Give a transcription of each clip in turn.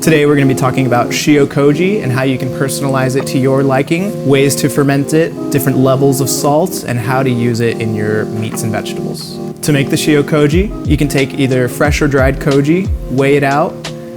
Today we're going to be talking about Shio Koji and how you can personalize it to your liking, ways to ferment it, different levels of salt, and how to use it in your meats and vegetables. To make the Shio Koji, you can take either fresh or dried koji, weigh it out,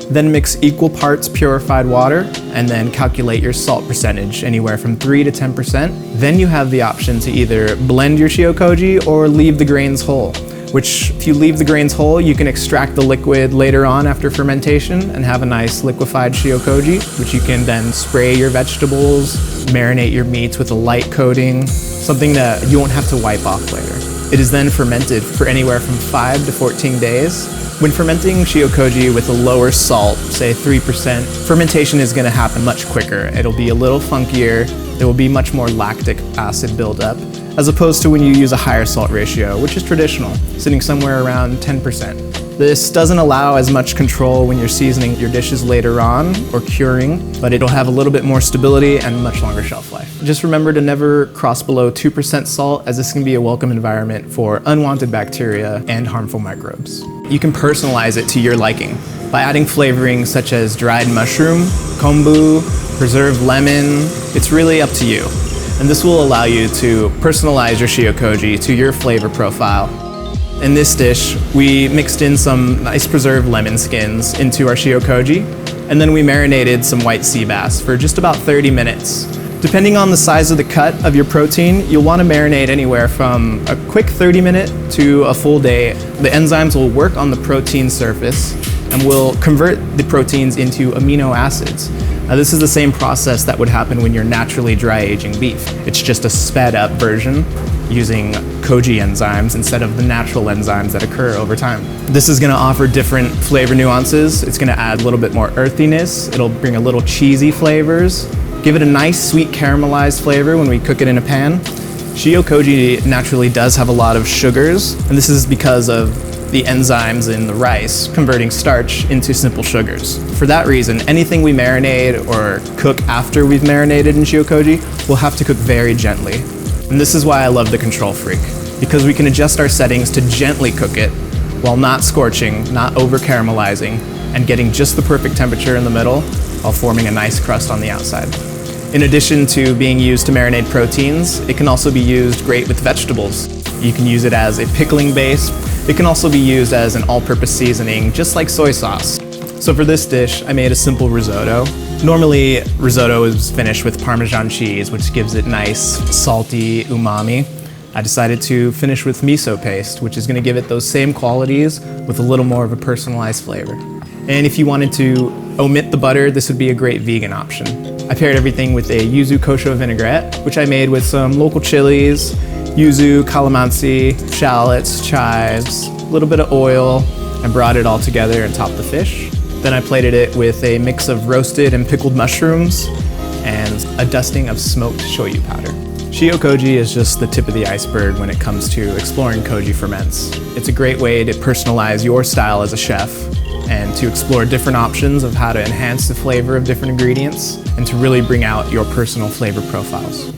then mix equal parts purified water, and then calculate your salt percentage, anywhere from 3 to 10%. Then you have the option to either blend your Shio Koji or leave the grains whole, which if you leave the grains whole, you can extract the liquid later on after fermentation and have a nice liquefied Shio Koji, which you can then spray your vegetables, marinate your meats with a light coating, something that you won't have to wipe off later. It is then fermented for anywhere from 5 to 14 days. When fermenting Shio Koji with a lower salt, say 3%, fermentation is going to happen much quicker. It'll be a little funkier, there will be much more lactic acid buildup, as opposed to when you use a higher salt ratio, which is traditional, sitting somewhere around 10%. This doesn't allow as much control when you're seasoning your dishes later on or curing, but it'll have a little bit more stability and much longer shelf life. Just remember to never cross below 2% salt, as this can be a welcome environment for unwanted bacteria and harmful microbes. You can personalize it to your liking by adding flavorings such as dried mushroom, kombu, preserved lemon. It's really up to you. And this will allow you to personalize your Shio Koji to your flavor profile. In this dish, we mixed in some nice preserved lemon skins into our Shio Koji, and then we marinated some white sea bass for just about 30 minutes. Depending on the size of the cut of your protein, you'll want to marinate anywhere from a quick 30-minute to a full day. The enzymes will work on the protein surface and will convert the proteins into amino acids. Now, this is the same process that would happen when you're naturally dry aging beef. It's just a sped up version using koji enzymes instead of the natural enzymes that occur over time. This is going to offer different flavor nuances. It's going to add a little bit more earthiness. It'll bring a little cheesy flavors. Give it a nice sweet caramelized flavor when we cook it in a pan. Shio Koji naturally does have a lot of sugars, and this is because of the enzymes in the rice converting starch into simple sugars. For that reason, anything we marinate or cook after we've marinated in Shio Koji, we'll have to cook very gently. And this is why I love the Control Freak, because we can adjust our settings to gently cook it while not scorching, not over caramelizing, and getting just the perfect temperature in the middle while forming a nice crust on the outside. In addition to being used to marinate proteins, it can also be used great with vegetables. You can use it as a pickling base. It can also be used as an all-purpose seasoning, just like soy sauce. So for this dish, I made a simple risotto. Normally, risotto is finished with Parmesan cheese, which gives it nice, salty umami. I decided to finish with miso paste, which is going to give it those same qualities with a little more of a personalized flavor. And if you wanted to omit the butter, this would be a great vegan option. I paired everything with a yuzu kosho vinaigrette, which I made with some local chilies, yuzu, calamansi, shallots, chives, a little bit of oil, and brought it all together and topped the fish. Then I plated it with a mix of roasted and pickled mushrooms and a dusting of smoked shoyu powder. Shio Koji is just the tip of the iceberg when it comes to exploring koji ferments. It's a great way to personalize your style as a chef and to explore different options of how to enhance the flavor of different ingredients and to really bring out your personal flavor profiles.